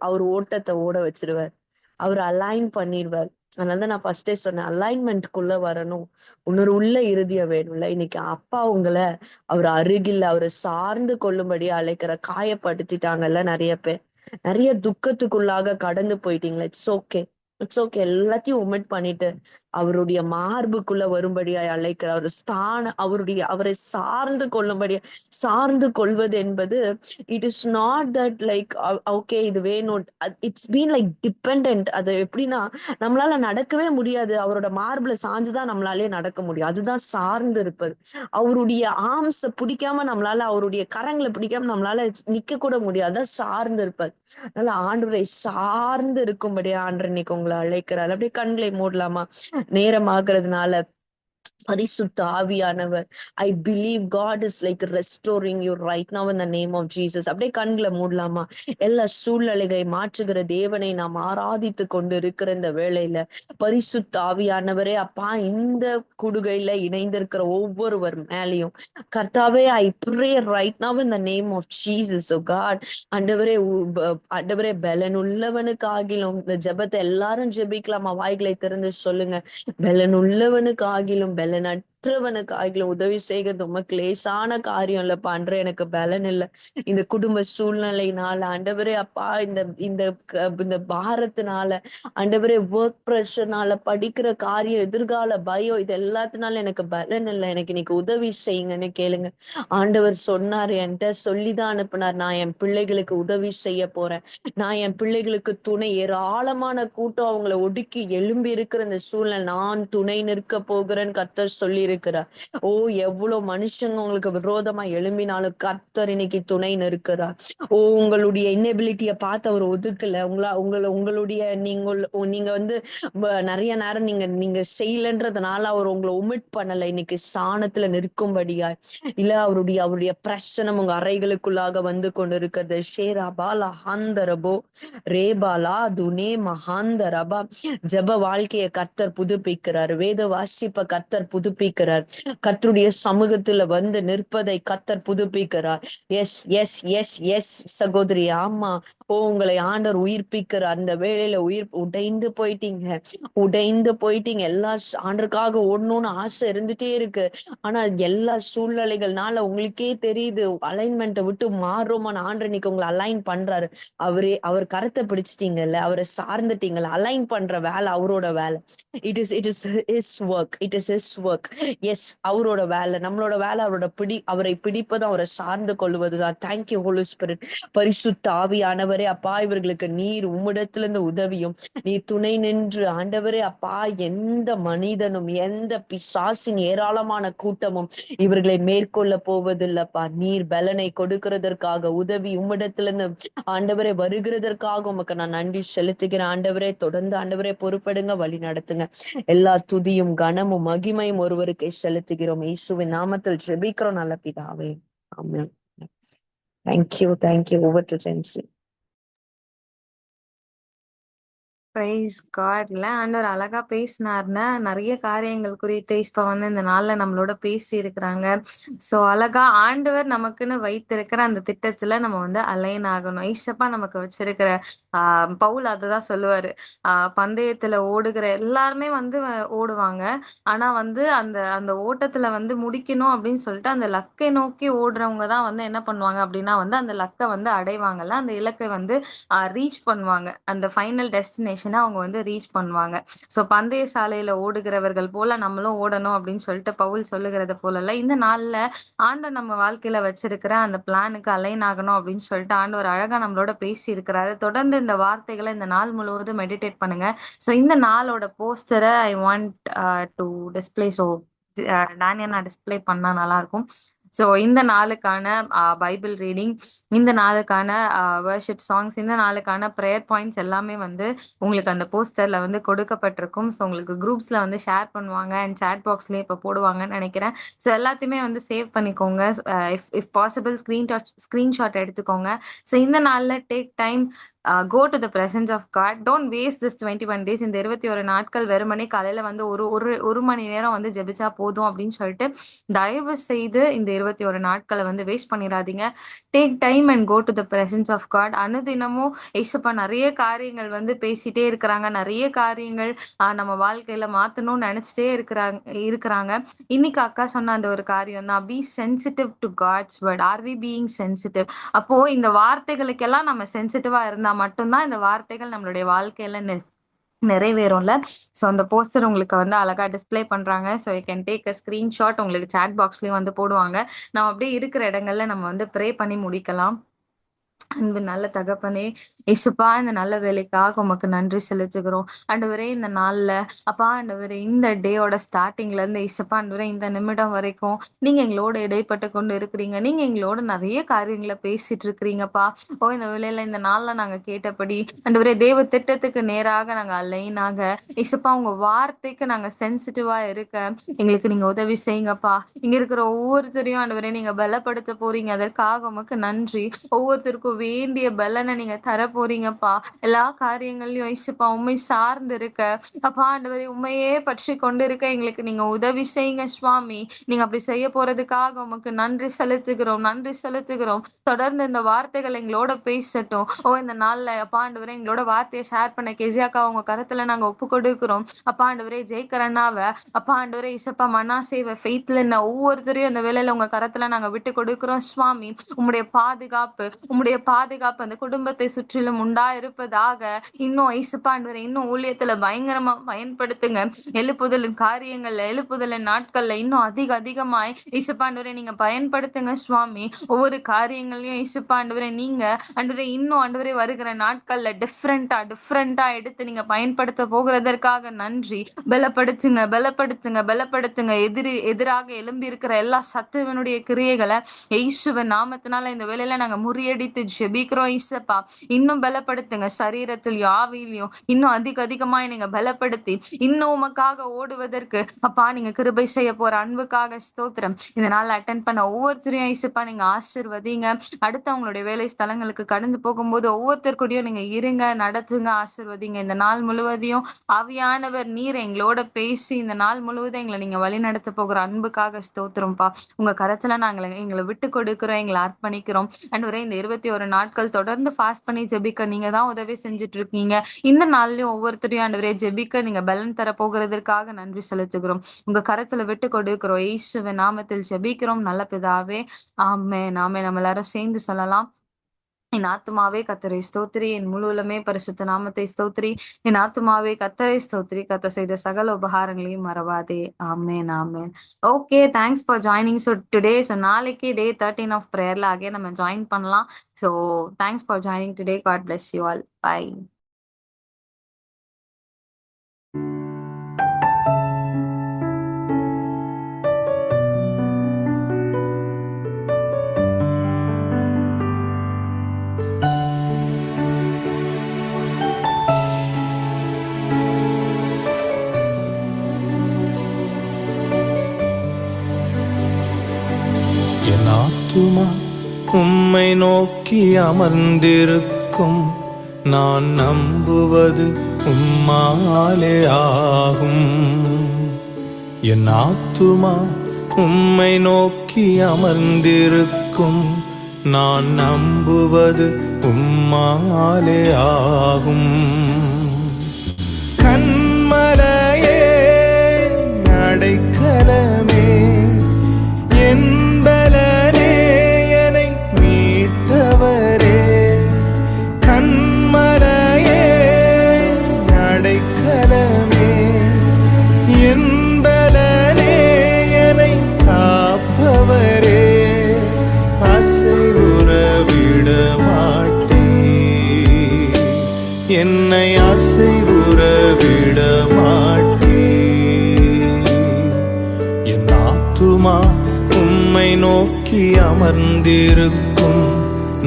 அவர் ஓட்டத்தை ஓட வச்சிருவார், அவர் அலைன் பண்ணிடுவார். அதனாலதான் நான் ஃபர்ஸ்டே சொன்னேன், அலைன்மெண்ட்குள்ள வரணும், இன்னொரு உள்ள இருதயம் வேணும்ல. இன்னைக்கு அப்பா உங்களை அவர் அருகில் அவரை சார்ந்து கொள்ளும்படி அழைக்கிற, காயப்படுத்திட்டாங்கல்ல நிறைய பேர், நிறைய துக்கத்துக்குள்ளாக கடந்து போயிட்டீங்களா. இட்ஸ் ஓகே, எல்லாத்தையும் ஒமிட் பண்ணிட்டு அவருடைய மார்புக்குள்ள வரும்படியாய் அழைக்கிறார். அவரை சார்ந்து கொள்ளும்படியா. சார்ந்து கொள்வது என்பது it is not that like okay இது வேணும், இட்ஸ் பீன் லைக் டிபெண்ட். அது எப்படின்னா, நம்மளால நடக்கவே முடியாது, அவரோட மார்புல சாஞ்சுதான் நம்மளாலே நடக்க முடியும். அதுதான் சார்ந்து இருப்பது. அவருடைய ஆர்ம்ஸ பிடிக்காம நம்மளால, அவருடைய கரங்களை பிடிக்காம நம்மளால நிக்க கூட முடியாது. அதான் சார்ந்து இருப்பது. அதனால ஆண்டவரை சார்ந்து இருக்கும்படியா ஆண்டவர் இன்னைக்கு உங்களை அழைக்கிறார். அப்படியே கண்களை மூடலாமா? நேரமாகிறதுனால. பரிசுத்த ஆவியானவர், I believe God is like restoring you right now in the name of Jesus. அப்படியே கண்களை மூடலாமா? எல்லா சூழ்நிலைகளை மாற்றுகிற தேவனை நாம் ஆராதித்து கொண்டு இருக்கிற இந்த வேளையில பரிசுத்த ஆவியானவரே அப்பா, இந்த குடுகையில இணைந்திருக்கிற ஒவ்வொருவர் மேலையும் கர்த்தாவே, I pray right now in the name of Jesus. Oh God, ஆண்டவரே பலன் உள்ளவனுக்கு ஆகிலும், இந்த ஜெபத்தை எல்லாரும் ஜெபிக்கலாமா? வாய்களை திறந்து சொல்லுங்க. பலன் உள்ளவனுக்கு ஆகிலும் பலனற்றவனுக்கு ஆகிலும் உதவி செய்கிறது உமக்கு லேசான காரியம் இல்ல பண்ற. எனக்கு பலன் இல்லை இந்த குடும்ப சூழ்நிலையினால ஆண்டவரே அப்பா, இந்த பாரத்தினால ஆண்டவரே, ஒர்க் ப்ரெஷர்னால, படிக்கிற காரியம், எதிர்கால பயம், இது எல்லாத்தினால எனக்கு பலன் இல்லை, எனக்கு இன்னைக்கு உதவி செய்யுங்கன்னு கேளுங்க. ஆண்டவர் சொன்னாரு, என்கிட்ட சொல்லிதான் அனுப்புனார், நான் என் பிள்ளைகளுக்கு உதவி செய்ய போறேன். நான் என் பிள்ளைகளுக்கு துணை, ஏராளமான கூட்டம் அவங்களை ஒடுக்கி எழும்பி இருக்கிற இந்த சூழ்நிலை நான் துணை நிற்க போகிறேன்னு கர்த்தர் சொல்லி இருக்கிறார். ஓ, எவ்வளவு மனுஷங்க உங்களுக்கு விரோதமா எழும்பினாலும் கர்த்தர் இன்னைக்கு துணை நிற்கிறார். ஓ, உங்களுடைய இன்னெபிலிட்டியை பார்த்து அவர் ஒதுக்கல. உங்களுடைய நீங்க நிறைய நேரம் நீங்க செய்யலன்றதுனால அவர் உங்களை ஒமிட் பண்ணல. இன்னைக்கு ஸ்தானத்துல நிற்கும்படியா இல்ல, அவருடைய பிரச்சனை உங்க அறைகளுக்குள்ளாக வந்து கொண்டு இருக்கிறது. ஷேராபாலா ஹந்தரபோ ரேபாலா துனே மகாந்தரபா. ஜப வாழ்க்கைய கர்த்தர் புதுப்பிக்கிறார். வேத வாசிப்ப கர்த்தர் புதுப்பிக்கிறார். கர்த்தருடைய சமூகத்துல நிற்பதை கர்த்தர் புதுப்பிக்கிறார். எஸ் எஸ் எஸ் எஸ் சகோதரி, ஆமா. ஓ, உங்களை ஆண்டவர் உயிர்ப்பிக்கிறார். அந்த வேளையில உடைந்து போயிட்டீங்க. எல்லா ஆண்டருக்காக ஓடணும்னு ஆசை இருந்துட்டே இருக்கு. ஆனா எல்லா சூழ்நிலைகள்னால உங்களுக்கே தெரியுது, அலைன்மெண்ட்டை விட்டு மாறுறோமான ஆண்டர் இன்னைக்கு உங்களை அலைன் பண்றாரு. அவர் கருத்தை பிடிச்சிட்டீங்கல்ல, அவரை சார்ந்துட்டீங்கல்ல, அலைன் பண்ற வேலை அவரோட வேலை. It is his work. Yes, அவரோட வேலை, நம்மளோட வேலை அவரோட அவரை பிடிப்பதும் அவரை சார்ந்து கொள்வதுதான். Thank you holy spirit. பரிசுத்த ஆவியானவரே அப்பா, இவர்களுக்கு நீர் உம்மிடத்திலிருந்து உதவியும் நீர் துணை நின்று ஆண்டவரே அப்பா, எந்த மனிதனும் எந்த பிசாசின் ஏராளமான கூட்டமும் இவர்களை மேற்கொள்ள போவதில்லப்பா. நீர் பலனை கொடுக்கிறதற்காக உதவி உம்மிடத்திலிருந்து ஆண்டவரே வருகிறதற்காக உமக்கு நான் நன்றி செலுத்துகிறேன். ஆண்டவரே தொடர்ந்து ஆண்டவரே பொறுப்படுங்க, வழி நடத்துங்க. எல்லா துதியும் கனமும் மகிமையும் ஒருவருக்கே செலுத்துகிறோம். இயேசுவின் நாமத்தில் ஜெபிக்கிறோம் நல்ல பிதாவே. ஆமென். Thank you. Over to Jency. Praise காட்ல ஆண்டவர் அழகா பேசினார்னா நிறைய காரியங்கள் குறித்து இப்ப வந்து இந்த நாள்ல நம்மளோட பேசி இருக்கிறாங்க. சோ அழகா ஆண்டவர் நமக்குன்னு வைத்திருக்கிற அந்த திட்டத்துல நம்ம வந்து அலைன் ஆகணும். ஈசப்பா நமக்கு வச்சிருக்கிற பவுல் அததான் சொல்லுவாரு. பந்தயத்துல ஓடுகிற எல்லாருமே வந்து ஓடுவாங்க. ஆனா வந்து அந்த அந்த ஓட்டத்துல வந்து முடிக்கணும் அப்படின்னு சொல்லிட்டு அந்த லக்கை நோக்கி ஓடுறவங்க தான் வந்து என்ன பண்ணுவாங்க அப்படின்னா வந்து அந்த லக்கை வந்து அடைவாங்கல்ல, அந்த இலக்கை வந்து ரீச் பண்ணுவாங்க. அந்த ஃபைனல் டெஸ்டினேஷனை அவங்க வந்து ரீச் பண்ணுவாங்க. ஸோ பந்தய சாலையில ஓடுகிறவர்கள் போல நம்மளும் ஓடணும் அப்படின்னு சொல்லிட்டு பவுல் சொல்லுகிறது போலல இந்த நாள்ல ஆண்டவர் நம்ம வாழ்க்கையில வச்சிருக்கிற அந்த பிளானுக்கு அலைன் ஆகணும் அப்படின்னு சொல்லிட்டு ஆண்டவர் அழகா நம்மளோட பேசி இருக்கிறாரு. தொடர்ந்து இந்த வார்த்தைகளை இந்த நாள் முழுவதும் மெடிடேட் பண்ணுங்க. ஸோ இந்த நாளோட போஸ்டரை I want to display. So Daniel நான் டிஸ்பிளே பண்ணா நல்லா இருக்கும். ஸோ இந்த நாளுக்கான பைபிள் ரீடிங், இந்த நாளுக்கான வர்ஷிப் சாங்ஸ், இந்த நாளுக்கான ப்ரேயர் பாயிண்ட்ஸ் எல்லாமே வந்து உங்களுக்கு அந்த போஸ்டர்ல வந்து கொடுக்கப்பட்டிருக்கும். ஸோ உங்களுக்கு குரூப்ஸ்ல வந்து ஷேர் பண்ணுவாங்க அண்ட் சேட் பாக்ஸ்லயே இப்போ போடுவாங்கன்னு நினைக்கிறேன். ஸோ எல்லாத்தையுமே வந்து சேவ் பண்ணிக்கோங்க. இஃப் பாசிபிள் ஸ்கிரீன்ஷாட் எடுத்துக்கோங்க. ஸோ இந்த நாள்ல take time, go to the presence of God. Don't waste this 21 days. இந்த 21 நாட்கள் வெறுமனே காலையில வந்து ஒரு ஒரு ஒரு மணி நேரம் வந்து ஜெபிச்சா போதும் அப்படின்னு சொல்லிட்டு தயவு செய்து இந்த 21 நாட்களை வந்து வேஸ்ட் பண்ணிடாதீங்க. Take time and go to the presence of God. அனுதினமும் ஏசப்பா நிறைய காரியங்கள் வந்து பேசிட்டே இருக்கிறாங்க. நிறைய காரியங்கள் நம்ம வாழ்க்கையில மாத்தணும்னு நினைச்சிட்டே இருக்கிறாங்க. இன்னைக்கு அக்கா சொன்ன அந்த ஒரு காரியம் தான், be sensitive to God's word. Are we being sensitive? அப்போ இந்த வார்த்தைகளுக்கெல்லாம் நம்ம சென்சிட்டிவா இருந்தா மட்டும்தான் இந்த வார்த்தைகள் நம்மளுடைய வாழ்க்கையில நிறைவேறும்ல. ஸோ அந்த போஸ்டர் உங்களுக்கு வந்து அழகா டிஸ்பிளே பண்றாங்க. So you can take a screenshot. உங்களுக்கு சேட் பாக்ஸ்லயும் வந்து போடுவாங்க. நம்ம அப்படியே இருக்கிற இடங்கள்ல நம்ம வந்து ப்ரே பண்ணி முடிக்கலாம். அன்பு நல்ல தகப்பனே, இசுப்பா இந்த நல்ல வேலைக்காக உமக்கு நன்றி செலுத்துகிறோம். ஆண்டவரே இந்த நாள்ல அப்பா, ஆண்டவரே இந்த டேயோட ஸ்டார்டிங்ல இருந்து இசுப்பா ஆண்டவரே இந்த நிமிடம் வரைக்கும் நீங்க எங்களோட இடைப்பட்டு கொண்டு இருக்கிறீங்க. நீங்க எங்களோட நிறைய காரியங்களை பேசிட்டு இருக்கிறீங்கப்பா. இந்த வேளையில இந்த நாள்ல நாங்க கேட்டபடி ஆண்டவரே தேவ திட்டத்துக்கு நேராக நாங்க அலைனாக இசுப்பா உங்க வார்த்தைக்கு நாங்க சென்சிட்டிவா இருக்க எங்களுக்கு நீங்க உதவி செய்யுங்கப்பா. இங்க இருக்கிற ஒவ்வொருத்தரையும் ஆண்டவரே நீங்க பலப்படுத்த போறீங்க. அதற்காக உமக்கு நன்றி. ஒவ்வொருத்தருக்கும் வேண்டிய பலனை நீங்க தர போறீங்கப்பா. எல்லா காரியங்களையும் இயேசுப்பா உண்மை சார்ந்து இருக்க அப்பா, ஆண்டவரே உண்மையே பற்றி கொண்டு இருக்க எங்களுக்கு நீங்க உதவி செய்யுங்க சுவாமி. நீங்க அப்படி செய்ய போறதுக்காக உமக்கு நன்றி செலுத்துகிறோம். தொடர்ந்து இந்த வார்த்தைகள் எங்களோட பேசட்டும். இந்த நாள்ல அப்பா ஆண்டவரே எங்களோட வார்த்தையை ஷேர் பண்ண கேசியாக்கா உங்க கருத்துல நாங்க ஒப்பு கொடுக்கிறோம். அப்பா ஆண்டவரே ஜெயிக்கிறனாவ அப்பா ஆண்டவரே இசப்பா மனாசேவ ஃபெய்த்ல ஒவ்வொருத்தரையும் அந்த வேலையில உங்க கரத்துல நாங்க விட்டு கொடுக்கிறோம் சுவாமி. உம்முடைய பாதுகாப்பு அந்த குடும்பத்தை சுற்றிலும் உண்டா இருப்பதாக. இன்னும் இசுப்பாண்டவரை இன்னும் ஊழியத்துல பயங்கரமா பயன்படுத்துங்க. எழுப்புதலின் காரியங்கள்ல, எழுப்புதலின் நாட்கள்ல இன்னும் அதிகமாய் இசுப்பாண்டவரை நீங்க பயன்படுத்துங்க சுவாமி. ஒவ்வொரு காரியங்களையும் இசுப்பாண்டவரை நீங்க ஆண்டவரே இன்னும் ஆண்டவரே வருகிற நாட்கள்ல டிஃப்ரெண்டா எடுத்து நீங்க பயன்படுத்த போகிறதற்காக நன்றி. பலப்படுத்துங்க. எதிராக எழும்பி இருக்கிற எல்லா சத்துவனுடைய கிரியைகளை இயேசுவின் நாமத்தினால இந்த வேளையில நாங்க முறியடித்து ஜெபிக்கிறோம். இயேசப்பா இன்னும் பலப்படுத்துங்க. சரீரத்திலையும் ஆவியிலையும் இன்னும் அதிகமாய் நீங்க பலப்படுத்தி இன்னும் உமக்காக ஓடுவதற்கு அப்பா நீங்க கிருபை செய்ய போற அன்புக்காக ஸ்தோத்திரம். இந்த நாள் அட்டென்ட் பண்ண ஒவ்வொருத்தரையும் இயேசப்பா நீங்க ஆசீர்வதிங்க. அடுத்து அவங்களுடைய வேலை ஸ்தலங்களுக்கு கடந்து போகும்போது ஒவ்வொருத்தருக்கூடயும் நீங்க இருங்க, நடத்துங்க, ஆசீர்வதிங்க. இந்த நாள் முழுவதையும் ஆவியானவர் நீர் எங்களோட பேசி இந்த நாள் முழுவதும் எங்களை நீங்க வழி நடத்த போகிற அன்புக்காக ஸ்தோத்திரம்ப்பா. உங்க கரத்துல நாங்க எங்களை விட்டு கொடுக்கிறோம், எங்களை அர்ப்பணிக்கிறோம். ஆண்டவரே இந்த 21 நாட்கள் தொடர்ந்து ஃபாஸ்ட் பண்ணி ஜெபிக்க நீங்க தான் உதவி செஞ்சுட்டு இருக்கீங்க. இந்த நாள்லயும் ஒவ்வொருத்தரையும் ஆண்டவரே ஜெபிக்க நீங்க பலன் தர போகிறதற்காக நன்றி செலுத்துகிறோம். உங்க கரத்துல விட்டு கொடுக்கிறோம். இயேசுவின் நாமத்தில் ஜெபிக்கிறோம் நல்ல பிதாவே. ஆமென். நம்ம எல்லாரும் சேர்ந்து சொல்லலாம். என் ஆத்துமாவே கர்த்தரை ஸ்தோத்திரி, என் முழு உள்ளமே பரிசுத்த நாமத்தை ஸ்தோத்திரி. என் ஆத்துமாவே கர்த்தரை ஸ்தோத்திரி, கர்த்தர் செய்த சகல உபகாரங்களையும் மறவாதே. ஆமென், ஆமென். Okay, thanks for joining. So today நாளைக்கு டே 13 ஆஃப் பிரேயர்ல அகைன் நம்ம ஜாயின் பண்ணலாம். So thanks for joining today. God bless you all. Bye. என் ஆத்துமா உம்மை நோக்கி அமர்ந்திருக்கும், நான் நம்புவது உம்மாலே ஆகும். என் ஆத்துமா உம்மை நோக்கி அமர்ந்திருக்கும், நான் நம்புவது உம்மாலே ஆகும். கண்மலையே அடைக்கலமே, என் பலனே என்னை மீட்டவரே. கண்மலையே அடைக்கலமே, என் பலனே என்னை காப்பவரே. அசைவுற விட மாட்டீர், என்னை அசைவுற விட மாட்டீர். என் ஆத்துமா உம்மை நோக்கி அமர்ந்திருக்கும்,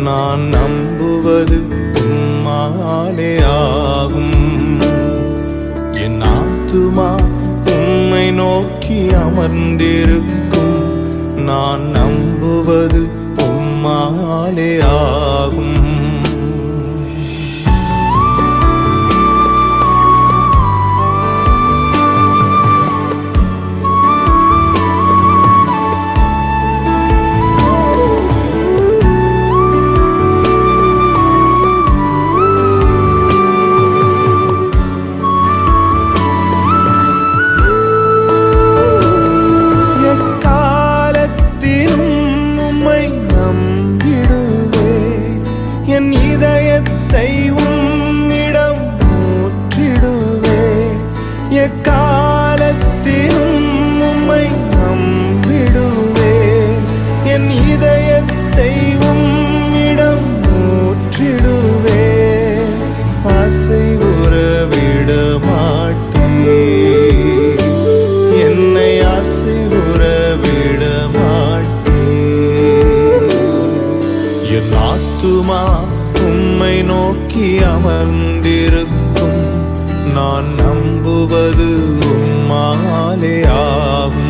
நான் நம்புவது உம்மாலே ஆகும். என் ஆத்துமா உம்மை நோக்கி அமர்ந்திருக்கும், நான் நம்புவது உம்மாலே ஆகும். உம்மை நோக்கி அமர்ந்திருக்கும், நான் நம்புவது உம்மாலே ஆகும்.